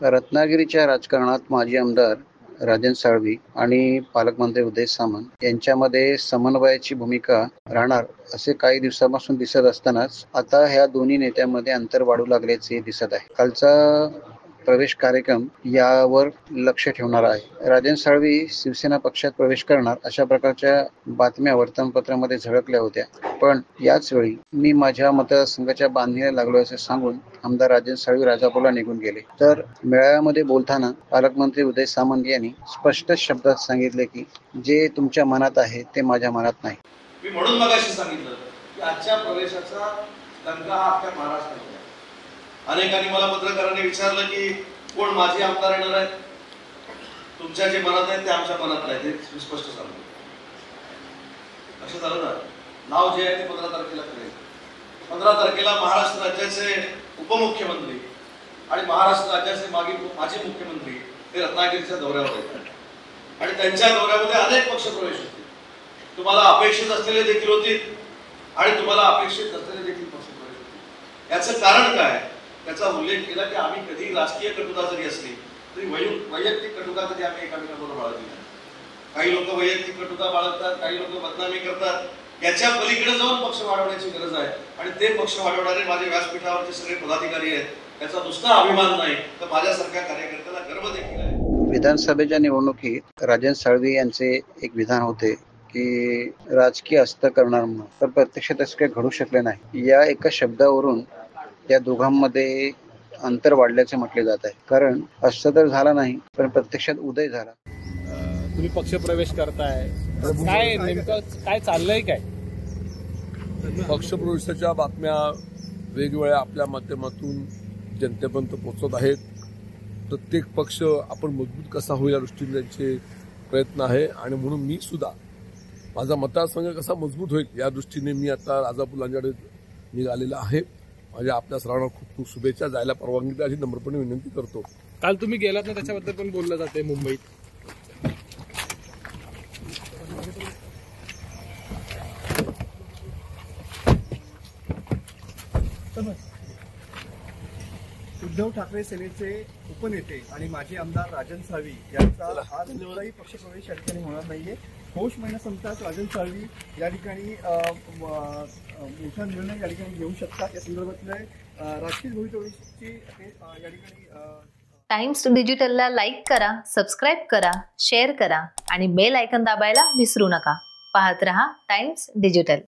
रत्नागिरीच्या राजकारणात माजी आमदार राजन साळवी आणि पालकमंत्री उदय सामंत यांच्यामध्ये समन्वयाची भूमिका राहणार असे काही दिवसांपासून दिसत असतानाच आता ह्या दोन्ही नेत्यांमध्ये अंतर वाढू लागल्याचे दिसत आहे. कालचा प्रवेश कार्यक्रम यावर लक्ष ठेवणार आहे. राजन साळवी शिवसेना पक्षात प्रवेश करणार अशा प्रकारच्या बातम्या वर्तमानपत्रामध्ये झळकल्या होत्या. पण याच वेळी मी माझ्या मतदारसंघाच्या बांधणीला लागलो असे सांगून आमदार राजन साळवी राजापूरला निघून गेले. तर मेळाव्यामध्ये बोलताना पालकमंत्री उदय सामंत यांनी स्पष्ट शब्दात सांगितले की जे तुमच्या मनात आहे ते माझ्या मनात नाही. मी म्हणून मगाशी सांगितलं की आजच्या प्रवेशाचा दंगा हा अख्ख्या महाराष्ट्रात आहे. अनेकांनी मला पत्रकारांनी विचारलं की कोण माझे आमदार येणार आहेत. तुमच्या जे मनात आहेत ते आमच्या मनात नाही, ते स्पष्ट सांगतो. लक्षात आलं ना? नाव जे आहे ते 15 तारखेला करेल. 15 तारखेला महाराष्ट्र राज्याचे उपमुख्यमंत्री आणि महाराष्ट्र राज्याचे माजी मुख्यमंत्री ते रत्नागिरीच्या दौऱ्यावर येतात आणि त्यांच्या दौऱ्यामध्ये अनेक पक्ष प्रवेश होतील. तुम्हाला अपेक्षित असलेले देखील होतील आणि तुम्हाला अपेक्षित नसलेले देखील पक्ष प्रवेश होतील. याचं कारण काय? त्याचा उल्लेख केला की आम्ही कधी राजकीय कटुता जरी असली तरी वैयक्तिक कटुता कधी आम्ही एकामेकांबरोबर बाळगली नाही. काही लोक वैयक्तिक कटुता बाळगतात, काही लोक बदनामी करतात. याच्या पलीकडे जाऊन पक्ष वाढवण्याची गरज आहे आणि ते पक्ष वाढवणारे माझे व्यासपीठावरचे सगळे पदाधिकारी आहेत. त्याचा नुसता अभिमान नाही तर माझ्यासारख्या कार्यकर्त्याला गर्व देखील आहे. विधानसभेच्या निवडणुकीत राजन साळवी यांचे एक विधान होते की राजकीय अस्त्र करणार म्हणून, तर प्रत्यक्षात तसे काही घडू शकले नाही. या एका शब्दावरून या दोघांमध्ये अंतर वाढल्याचे म्हटले जात आहे. कारण असं तर झाला नाही पण प्रत्यक्षात उदय झाला. तुम्ही पक्ष प्रवेश करताय, काय नेमकं काय चाललंय? काय पक्षप्रवेशाच्या बातम्या वेगवेगळ्या आपल्या माध्यमातून जनतेपर्यंत पोहोचत आहेत. प्रत्येक पक्ष आपण मजबूत कसा होईल या दृष्टीने त्यांचे प्रयत्न आहे आणि म्हणून मी सुद्धा माझा मतदारसंघ कसा मजबूत होईल या दृष्टीने मी आता राजापूर लांजाडे निघालेला आहे. माझ्या आपल्या सर्वांना खूप खूप शुभेच्छा. जायला परवानगी द्या अशी नम्रपणे विनंती करतो. काल तुम्ही गेलात ना, त्याच्याबद्दल पण बोललं जाते मुंबईत. उद्धव ठाकरे सेनेचे उपनेते आणि माजी आमदार राजन साळवी यांचा आज कोणताही पक्षप्रवेश या ठिकाणी होणार नाहीये. पौष महिना संपताच राजन साळवी या ठिकाणी मोठा निर्णय या ठिकाणी घेऊ शकतात. या संदर्भातल्या राजकीय भवितव्याची या ठिकाणी टाइम्स डिजिटलला लाईक करा, सबस्क्राईब करा, शेअर करा आणि बेल आयकॉन दाबायला विसरू नका. पाहत रहा टाइम्स डिजिटल.